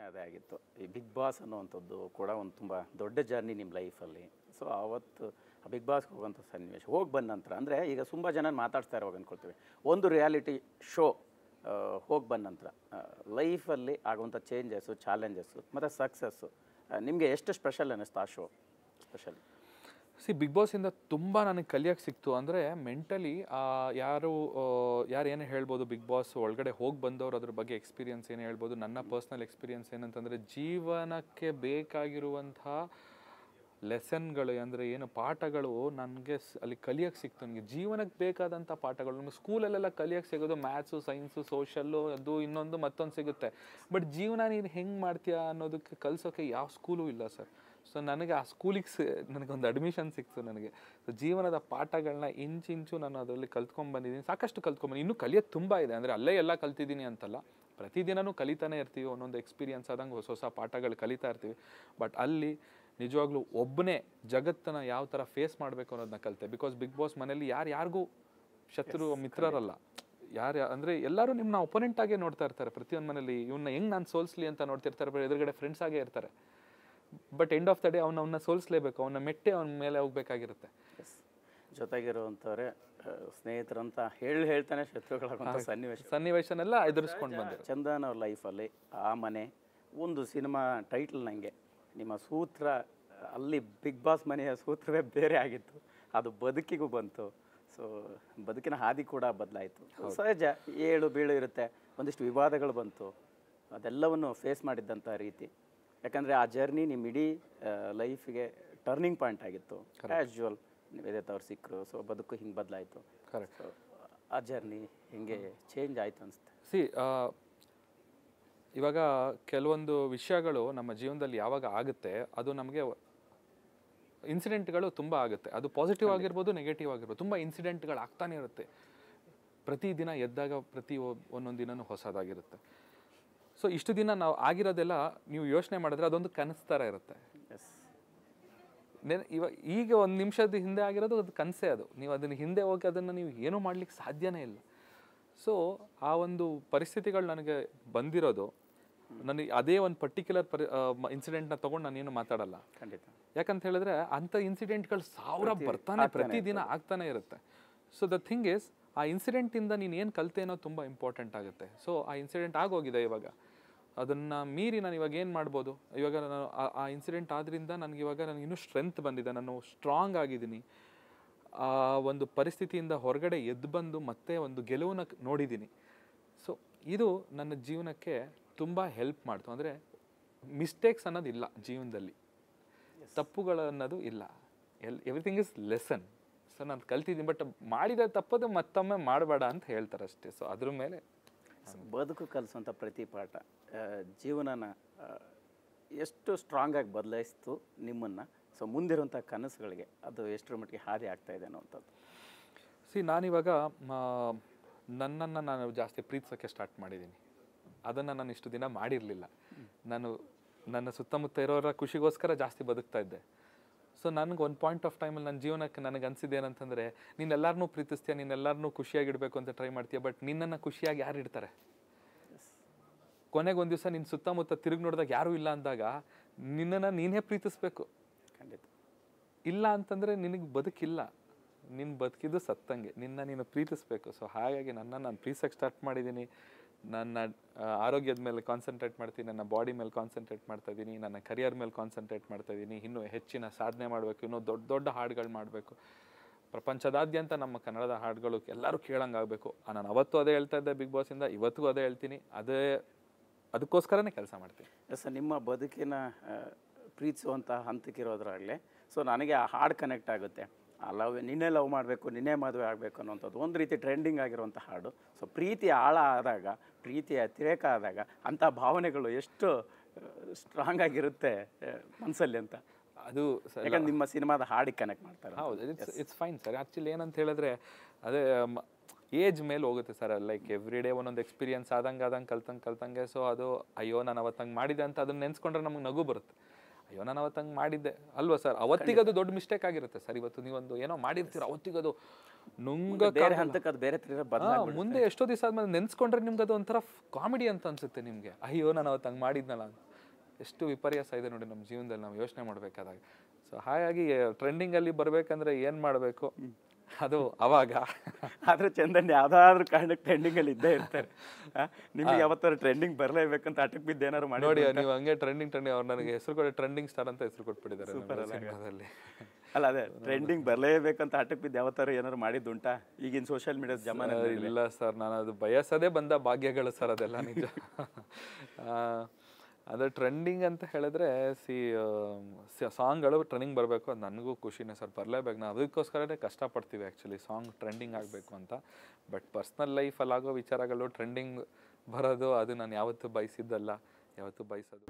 ಅದೇ ಆಗಿತ್ತು. ಈ ಬಿಗ್ ಬಾಸ್ ಅನ್ನುವಂಥದ್ದು ಕೂಡ ಒಂದು ತುಂಬ ದೊಡ್ಡ ಜರ್ನಿ ನಿಮ್ಮ ಲೈಫಲ್ಲಿ. ಸೊ ಆವತ್ತು ಆ ಬಿಗ್ ಬಾಸ್ಗೆ ಹೋಗೋಂಥ ಸನ್ನಿವೇಶ ಹೋಗಿ ಬಂದ ನಂತರ ಅಂದರೆ ಈಗ ತುಂಬ ಜನ ಮಾತಾಡ್ತಾ ಇರುವಾಗ ಅಂದ್ಕೊಳ್ತೀವಿ, ಒಂದು ರಿಯಾಲಿಟಿ ಶೋ ಹೋಗಿ ಬಂದ ನಂತರ ಲೈಫಲ್ಲಿ ಆಗುವಂಥ ಚೇಂಜಸ್ಸು, ಚಾಲೆಂಜಸ್ಸು ಮತ್ತು ಸಕ್ಸಸ್ಸು ನಿಮಗೆ ಎಷ್ಟು ಸ್ಪೆಷಲ್ ಅನ್ನಿಸ್ತು ಆ ಶೋ ಸ್ಪೆಷಲ್? ಬಿಗ್ ಬಾಸಿಂದ ತುಂಬ ನನಗೆ ಕಲಿಯೋಕ್ಕೆ ಸಿಕ್ತು. ಅಂದರೆ ಮೆಂಟಲಿ ಯಾರು ಏನೇ ಹೇಳ್ಬೋದು, ಬಿಗ್ ಬಾಸ್ ಒಳಗಡೆ ಹೋಗಿ ಬಂದವರು ಅದ್ರ ಬಗ್ಗೆ ಎಕ್ಸ್ಪೀರಿಯನ್ಸ್ ಏನು ಹೇಳ್ಬೋದು. ನನ್ನ ಪರ್ಸ್ನಲ್ ಎಕ್ಸ್ಪೀರಿಯನ್ಸ್ ಏನಂತಂದರೆ, ಜೀವನಕ್ಕೆ ಬೇಕಾಗಿರುವಂಥ ಲೆಸನ್ಗಳು ಅಂದರೆ ಏನು ಪಾಠಗಳು ನನಗೆ ಅಲ್ಲಿ ಕಲಿಯೋಕ್ಕೆ ಸಿಕ್ತು. ನನಗೆ ಜೀವನಕ್ಕೆ ಬೇಕಾದಂಥ ಪಾಠಗಳು ನಮಗೆ ಸ್ಕೂಲಲ್ಲೆಲ್ಲ ಕಲಿಯೋಕ್ಕೆ ಸಿಗೋದು ಮ್ಯಾಥ್ಸು, ಸೈನ್ಸು, ಸೋಷಲ್ಲು, ಅದು ಇನ್ನೊಂದು ಮತ್ತೊಂದು ಸಿಗುತ್ತೆ. ಬಟ್ ಜೀವನ ನೀನು ಹೆಂಗೆ ಮಾಡ್ತೀಯಾ ಅನ್ನೋದಕ್ಕೆ ಕಲಿಸೋಕ್ಕೆ ಯಾವ ಸ್ಕೂಲೂ ಇಲ್ಲ ಸರ್. ಸೊ ನನಗೆ ಆ ಸ್ಕೂಲಿಗೆ ನನಗೊಂದು ಅಡ್ಮಿಷನ್ ಸಿಕ್ತು ನನಗೆ. ಸೊ ಜೀವನದ ಪಾಠಗಳನ್ನ ಇಂಚಿಂಚು ನಾನು ಅದರಲ್ಲಿ ಕಲ್ತ್ಕೊಂಡ್ಬಂದಿದ್ದೀನಿ, ಸಾಕಷ್ಟು ಕಲ್ತ್ಕೊಂಡ್ಬಂದು. ಇನ್ನೂ ಕಲಿಯೋದು ತುಂಬ ಇದೆ. ಅಂದರೆ ಅಲ್ಲೇ ಎಲ್ಲ ಕಲ್ತಿದ್ದೀನಿ ಅಂತಲ್ಲ, ಪ್ರತಿದಿನವೂ ಕಲಿತಾನೆ ಇರ್ತೀವಿ. ಒಂದೊಂದು ಎಕ್ಸ್ಪೀರಿಯನ್ಸ್ ಆದಂಗೆ ಹೊಸ ಹೊಸ ಪಾಠಗಳು ಕಲಿತಾ ಇರ್ತೀವಿ. ಬಟ್ ಅಲ್ಲಿ ನಿಜವಾಗ್ಲೂ ಒಬ್ಬನೇ ಜಗತ್ತನ್ನು ಯಾವ ಥರ ಫೇಸ್ ಮಾಡಬೇಕು ಅನ್ನೋದನ್ನ ಕಲಿತೆ. ಬಿಕಾಸ್ ಬಿಗ್ ಬಾಸ್ ಮನೇಲಿ ಯಾರಿಗೂ ಶತ್ರು ಮಿತ್ರರಲ್ಲ. ಅಂದರೆ ಎಲ್ಲರೂ ನಿಮ್ಮನ್ನ ಒಪೋನೆಂಟ್ ಆಗೇ ನೋಡ್ತಾ ಇರ್ತಾರೆ. ಪ್ರತಿಯೊಂದು ಮನೇಲಿ ಇವನ್ನ ಹೆಂಗೆ ನಾನು ಸೋಲ್ಸ್ಲಿ ಅಂತ ನೋಡ್ತಿರ್ತಾರೆ. ಎದುರುಗಡೆ ಫ್ರೆಂಡ್ಸ್ ಆಗೇ ಇರ್ತಾರೆ. But end of the day ಅವನ್ನ ಸೋಲಿಸಲೇಬೇಕು, ಅವನ್ನ ಮೆಟ್ಟೆ ಅವನ ಮೇಲೆ ಹೋಗ್ಬೇಕಾಗಿರುತ್ತೆ. ಜೊತೆಗಿರುವಂಥವ್ರೆ ಸ್ನೇಹಿತರಂತ ಹೇಳ್ತಾನೆ ಶತ್ರುಗಳಾಗುವಂಥ ಸನ್ನಿವೇಶನೆಲ್ಲ ಎದುರಿಸ್ಕೊಂಡು ಬಂದೆ. ಚಂದನ್ ಅವ್ರ ಲೈಫಲ್ಲಿ ಆ ಮನೆ ಒಂದು ಸಿನಿಮಾ ಟೈಟಲ್ ನನಗೆ ನಿಮ್ಮ ಸೂತ್ರ, ಅಲ್ಲಿ ಬಿಗ್ ಬಾಸ್ ಮನೆಯ ಸೂತ್ರವೇ ಬೇರೆ ಆಗಿತ್ತು, ಅದು ಬದುಕಿಗೂ ಬಂತು. ಸೊ ಬದುಕಿನ ಹಾದಿ ಕೂಡ ಬದಲಾಯಿತು. ಸಹಜ, ಏಳು ಬೀಳು ಇರುತ್ತೆ, ಒಂದಿಷ್ಟು ವಿವಾದಗಳು ಬಂತು, ಅದೆಲ್ಲವನ್ನು ಫೇಸ್ ಮಾಡಿದ್ದಂಥ ರೀತಿ. ಯಾಕಂದರೆ ಆ ಜರ್ನಿ ನಿಮ್ಮ ಇಡೀ ಲೈಫಿಗೆ ಟರ್ನಿಂಗ್ ಪಾಯಿಂಟ್ ಆಗಿತ್ತು. ಆ್ಯಸ್ ಯೂಶುವಲ್ ವೇದಾಂತ್ ಅವ್ರು ಸಿಕ್ಕರು, ಸೊ ಬದುಕು ಹಿಂಗೆ ಬದಲಾಯಿತು. ಕರೆಕ್ಟ್. ಆ ಜರ್ನಿ ಹಿಂಗೆ ಚೇಂಜ್ ಆಯಿತು ಅನಿಸುತ್ತೆ. ಇವಾಗ ಕೆಲವೊಂದು ವಿಷಯಗಳು ನಮ್ಮ ಜೀವನದಲ್ಲಿ ಯಾವಾಗ ಆಗುತ್ತೆ, ಅದು ನಮಗೆ ಇನ್ಸಿಡೆಂಟ್ಗಳು ತುಂಬ ಆಗುತ್ತೆ. ಅದು ಪಾಸಿಟಿವ್ ಆಗಿರ್ಬೋದು, ನೆಗೆಟಿವ್ ಆಗಿರ್ಬೋದು. ತುಂಬ ಇನ್ಸಿಡೆಂಟ್ಗಳು ಆಗ್ತಾನೆ ಇರುತ್ತೆ. ಪ್ರತಿದಿನ ಎದ್ದಾಗ ಒಂದೊಂದು ದಿನವೂ ಹೊಸದಾಗಿರುತ್ತೆ. ಸೊ ಇಷ್ಟು ದಿನ ನಾವು ಆಗಿರೋದೆಲ್ಲ ನೀವು ಯೋಚನೆ ಮಾಡಿದ್ರೆ ಅದೊಂದು ಕನಸು ಥರ ಇರುತ್ತೆ. ಈಗ ಒಂದು ನಿಮಿಷದ ಹಿಂದೆ ಆಗಿರೋದು ಅದು ಕನಸೇ. ಅದು ನೀವು ಅದನ್ನು ಹಿಂದೆ ಹೋಗಿ ಅದನ್ನು ನೀವು ಏನೂ ಮಾಡ್ಲಿಕ್ಕೆ ಸಾಧ್ಯನೇ ಇಲ್ಲ. ಸೊ ಆ ಒಂದು ಪರಿಸ್ಥಿತಿಗಳು ನನಗೆ ಬಂದಿರೋದು, ನನಗೆ ಅದೇ ಒಂದು ಪರ್ಟಿಕ್ಯುಲರ್ ಇನ್ಸಿಡೆಂಟ್ನ ತೊಗೊಂಡು ನಾನೇನು ಮಾತಾಡಲ್ಲ. ಖಂಡಿತ. ಯಾಕಂತ ಹೇಳಿದ್ರೆ ಅಂಥ ಇನ್ಸಿಡೆಂಟ್ಗಳು ಸಾವಿರ ಬರ್ತಾನೆ, ಪ್ರತಿದಿನ ಆಗ್ತಾನೆ ಇರುತ್ತೆ. ಸೊ ದ ಥಿಂಗ್ ಈಸ್, ಆ ಇನ್ಸಿಡೆಂಟಿಂದ ನೀನು ಏನು ಕಲಿತೆ ಅನ್ನೋದು ತುಂಬ ಇಂಪಾರ್ಟೆಂಟ್ ಆಗುತ್ತೆ. ಸೊ ಆ ಇನ್ಸಿಡೆಂಟ್ ಆಗೋಗಿದೆ. ಇವಾಗ ಅದನ್ನು ಮೀರಿ ನಾನು ಇವಾಗ ಏನು ಮಾಡ್ಬೋದು? ಇವಾಗ ನಾನು ಆ ಇನ್ಸಿಡೆಂಟ್ ಆದ್ರಿಂದ ನನಗೆ ಇನ್ನೂ ಸ್ಟ್ರೆಂತ್ ಬಂದಿದೆ, ನಾನು ಸ್ಟ್ರಾಂಗ್ ಆಗಿದ್ದೀನಿ. ಆ ಒಂದು ಪರಿಸ್ಥಿತಿಯಿಂದ ಹೊರಗಡೆ ಎದ್ದು ಬಂದು ಮತ್ತೆ ಒಂದು ಗೆಲುವನ್ನ ನೋಡಿದ್ದೀನಿ. ಸೊ ಇದು ನನ್ನ ಜೀವನಕ್ಕೆ ತುಂಬ ಹೆಲ್ಪ್ ಮಾಡ್ತು. ಅಂದರೆ ಮಿಸ್ಟೇಕ್ಸ್ ಅನ್ನೋದಿಲ್ಲ ಜೀವನದಲ್ಲಿ, ತಪ್ಪುಗಳು ಅನ್ನೋದು ಇಲ್ಲ. Everything is lesson. ಸೊ ನಾನು ಕಲ್ತಿದ್ದೀನಿ. ಬಟ್ ಮಾಡಿದ ತಪ್ಪದು ಮತ್ತೊಮ್ಮೆ ಮಾಡಬೇಡ ಅಂತ ಹೇಳ್ತಾರೆ ಅಷ್ಟೇ. ಸೊ ಅದ್ರ ಮೇಲೆ ಬದುಕು ಕಲಿಸುವಂಥ ಪ್ರತಿ ಪಾಠ ಜೀವನನ ಎಷ್ಟು ಸ್ಟ್ರಾಂಗಾಗಿ ಬದಲಾಯಿಸ್ತು ನಿಮ್ಮನ್ನು. ಸೊ ಮುಂದಿರುವಂಥ ಕನಸುಗಳಿಗೆ ಅದು ಎಷ್ಟರ ಮಟ್ಟಿಗೆ ಹಾದಿ ಆಗ್ತಾ ಇದೆ ಅನ್ನೋವಂಥದ್ದು. ನಾನಿವಾಗ ನನ್ನನ್ನು ನಾನು ಜಾಸ್ತಿ ಪ್ರೀತಿಸೋಕ್ಕೆ ಸ್ಟಾರ್ಟ್ ಮಾಡಿದ್ದೀನಿ. ಅದನ್ನು ನಾನು ಇಷ್ಟು ದಿನ ಮಾಡಿರಲಿಲ್ಲ. ನಾನು ನನ್ನ ಸುತ್ತಮುತ್ತ ಇರೋರ ಖುಷಿಗೋಸ್ಕರ ಜಾಸ್ತಿ ಬದುಕ್ತಾ ಇದ್ದೆ. ಸೊ ನನಗೆ ಒಂದು ಪಾಯಿಂಟ್ ಆಫ್ ಟೈಮಲ್ಲಿ ನನ್ನ ಜೀವನಕ್ಕೆ ನನಗೆ ಅನಿಸಿದೆ ಏನಂತಂದರೆ, ನೀನು ಎಲ್ಲರನ್ನೂ ಪ್ರೀತಿಸ್ತೀಯ, ನೀನು ಎಲ್ಲರನ್ನೂ ಖುಷಿಯಾಗಿಡಬೇಕು ಅಂತ ಟ್ರೈ ಮಾಡ್ತೀಯ. ಬಟ್ ನಿನ್ನನ್ನು ಖುಷಿಯಾಗಿ ಯಾರು ಇಡ್ತಾರೆ? ಕೊನೆಗೆ ಒಂದು ದಿವಸ ನಿನ್ನ ಸುತ್ತಮುತ್ತ ತಿರುಗಿ ನೋಡಿದಾಗ ಯಾರೂ ಇಲ್ಲ ಅಂದಾಗ ನಿನ್ನನ್ನು ನೀನೇ ಪ್ರೀತಿಸ್ಬೇಕು. ಖಂಡಿತ. ಇಲ್ಲ ಅಂತಂದರೆ ನಿನಗೆ ಬದುಕಿಲ್ಲ, ನಿನ್ನ ಬದುಕಿದ್ದು ಸತ್ತಂಗೆ. ನೀನು ಪ್ರೀತಿಸ್ಬೇಕು. ಸೊ ಹಾಗಾಗಿ ನಾನು ಪ್ರೀತಿಸೋಕ್ಕೆ ಸ್ಟಾರ್ಟ್ ಮಾಡಿದ್ದೀನಿ. ನನ್ನ ಆರೋಗ್ಯದ ಮೇಲೆ ಕಾನ್ಸಂಟ್ರೇಟ್ ಮಾಡ್ತೀನಿ, ನನ್ನ ಬಾಡಿ ಮೇಲೆ ಕಾನ್ಸಂಟ್ರೇಟ್ ಮಾಡ್ತಾ ಇದ್ದೀನಿ, ನನ್ನ ಕರಿಯರ್ ಮೇಲೆ ಕಾನ್ಸಂಟ್ರೇಟ್ ಮಾಡ್ತಾ ಇದ್ದೀನಿ. ಇನ್ನೂ ಹೆಚ್ಚಿನ ಸಾಧನೆ ಮಾಡಬೇಕು, ಇನ್ನೂ ದೊಡ್ಡ ದೊಡ್ಡ ಹಾಡುಗಳು ಮಾಡಬೇಕು. ಪ್ರಪಂಚದಾದ್ಯಂತ ನಮ್ಮ ಕನ್ನಡದ ಹಾಡುಗಳು ಎಲ್ಲರೂ ಕೇಳಂಗಾಗಬೇಕು. ನಾನು ಅವತ್ತು ಅದೇ ಹೇಳ್ತಾ ಇದ್ದೆ ಬಿಗ್ ಬಾಸಿಂದ, ಇವತ್ತಿಗೂ ಅದೇ ಹೇಳ್ತೀನಿ. ಅದಕ್ಕೋಸ್ಕರನೇ ಕೆಲಸ ಮಾಡ್ತೀನಿ. ಸರ್, ನಿಮ್ಮ ಬದುಕಿನ ಪ್ರೀತಿಸುವಂಥ ಹಂತಕ್ಕಿರೋದ್ರಾಗಲೇ ಸೊ ನನಗೆ ಆ ಹಾಡು ಕನೆಕ್ಟ್ ಆಗುತ್ತೆ. ನಿನ್ನೆ ಲವ್ ಮಾಡಬೇಕು, ನಿನ್ನೆ ಮದುವೆ ಆಗಬೇಕು ಅನ್ನೋಂಥದ್ದು ಒಂದು ರೀತಿ ಟ್ರೆಂಡಿಂಗ್ ಆಗಿರುವಂಥ ಹಾಡು. ಸೊ ಪ್ರೀತಿ ಆಳ ಆದಾಗ, ಪ್ರೀತಿಯ ಅತಿರೇಕ ಆದಾಗ ಅಂಥ ಭಾವನೆಗಳು ಎಷ್ಟು ಸ್ಟ್ರಾಂಗ್ ಆಗಿರುತ್ತೆ ಮನಸ್ಸಲ್ಲಿ ಅಂತ. ಅದು ಯಾಕಂದ್ರೆ ನಿಮ್ಮ ಸಿನಿಮಾದ ಹಾಡಿಗೆ ಕನೆಕ್ಟ್ ಮಾಡ್ತಾರೆ. ಹೌದು, ಇಟ್ಸ್ ಫೈನ್ ಸರ್. ಆ್ಯಕ್ಚುಲಿ ಏನಂತ ಹೇಳಿದ್ರೆ, ಅದೇ ಏಜ್ ಮೇಲೆ ಹೋಗುತ್ತೆ ಸರ್. ಲೈಕ್ ಎವ್ರಿ ಡೇ ಒಂದೊಂದು ಎಕ್ಸ್ಪೀರಿಯನ್ಸ್ ಆದಂಗೆ ಕಲ್ತಂಗೆ. ಸೊ ಅದು ಅಯ್ಯೋ ನಾನು ಅವತ್ತಂಗೆ ಮಾಡಿದ್ದೆ ಅಂತ ಅದನ್ನ ನೆನೆಸ್ಕೊಂಡ್ರೆ ನಮಗೆ ನಗು ಬರುತ್ತೆ. ಅಯ್ಯೋ ನಾನು ಅವತ್ತಂಗೆ ಮಾಡಿದ್ದೆ ಅಲ್ವಾ ಸರ್? ಅವತ್ತಿಗದು ದೊಡ್ಡ ಮಿಸ್ಟೇಕ್ ಆಗಿರುತ್ತೆ ಸರ್. ಇವತ್ತು ನೀವೊಂದು ಏನೋ ಮಾಡಿರ್ತೀರ, ಅವತ್ತಿಗದು ಮುಂದೆ ಎಷ್ಟೋ ದಿವಸ ಆದ್ಮೇಲೆ ನೆನ್ಸ್ಕೊಂಡ್ರೆ ನಿಮ್ಗೆ ಅದು ಒಂಥರ ಕಾಮಿಡಿ ಅಂತ ಅನ್ಸುತ್ತೆ ನಿಮಗೆ. ಅಯ್ಯೋ ನಾನು ಅವತ್ತು ಹಂಗೆ ಮಾಡಿದ್ನಲ್ಲ ಅಂತ. ಎಷ್ಟು ವಿಪರ್ಯಾಸ ಇದೆ ನೋಡಿ ನಮ್ಮ ಜೀವನದಲ್ಲಿ ನಾವು ಯೋಚನೆ ಮಾಡಬೇಕಾದಾಗ. ಸೊ ಹಾಗಾಗಿ ಟ್ರೆಂಡಿಂಗಲ್ಲಿ ಬರಬೇಕಂದ್ರೆ ಏನು ಮಾಡಬೇಕು ಅದು ಅವಾಗ. ಆದ್ರೆ ಚಂದನ್ ಯಾವ್ದಾದ್ರು ಕಾರಣಕ್ಕೆ ಟ್ರೆಂಡಿಂಗಲ್ಲಿ ಇದ್ದೇ ಇರ್ತಾರೆ. ನಿಮ್ಗೆ ಯಾವತ್ತಾರು ಟ್ರೆಂಡಿಂಗ್ ಬರಲೇಬೇಕಂತ ಅಟಕ್ ಬಿದ್ದು ಏನಾದ್ರು ಮಾಡಿ ನೋಡಿ, ನೀವು ಹಂಗೆ ಟ್ರೆಂಡಿಂಗ್ ಅವ್ರು ನನಗೆ ಹೆಸರು ಕೊಡಿ, ಟ್ರೆಂಡಿಂಗ್ ಸ್ಟಾರ್ ಅಂತ ಹೆಸರು ಕೊಟ್ಬಿಟ್ಟಿದ್ದಾರೆ ಸಿನಿಮಾದಲ್ಲಿ. ಅಲ್ಲ ಅದೇ ಟ್ರೆಂಡಿಂಗ್ ಬರಲೇಬೇಕಂತ ಅಟಕ್ ಬಿದ್ದು ಯಾವತ್ತಾರು ಏನಾದ್ರು ಮಾಡಿದ್ದುಂಟಾ ಈಗಿನ ಸೋಷಿಯಲ್ ಮೀಡಿಯಾದ ಜಮಾನ? ಇಲ್ಲ ಸರ್, ನಾನು ಅದು ಬಯಸದೇ ಬಂದ ಭಾಗ್ಯಗಳು ಸರ್ ಅದೆಲ್ಲ ನಿಜ. ಅದೇ ಟ್ರೆಂಡಿಂಗ್ ಅಂತ ಹೇಳಿದ್ರೆ ಸಾಂಗ್ಗಳು ಟ್ರೆಂಡಿಂಗ್ ಬರಬೇಕು, ಅದು ನನಗೂ ಖುಷಿನೇ ಸರ್, ಬರಲೇಬೇಕು. ನಾವು ಅದಕ್ಕೋಸ್ಕರನೇ ಕಷ್ಟಪಡ್ತೀವಿ ಆ್ಯಕ್ಚುಲಿ ಸಾಂಗ್ ಟ್ರೆಂಡಿಂಗ್ ಆಗಬೇಕು ಅಂತ. ಬಟ್ ಪರ್ಸ್ನಲ್ ಲೈಫಲ್ಲಾಗೋ ವಿಚಾರಗಳು ಟ್ರೆಂಡಿಂಗ್ ಬರೋದು ಅದು ನಾನು ಯಾವತ್ತೂ ಬಯಸಿದ್ದಲ್ಲ, ಯಾವತ್ತೂ ಬಯಸೋದು.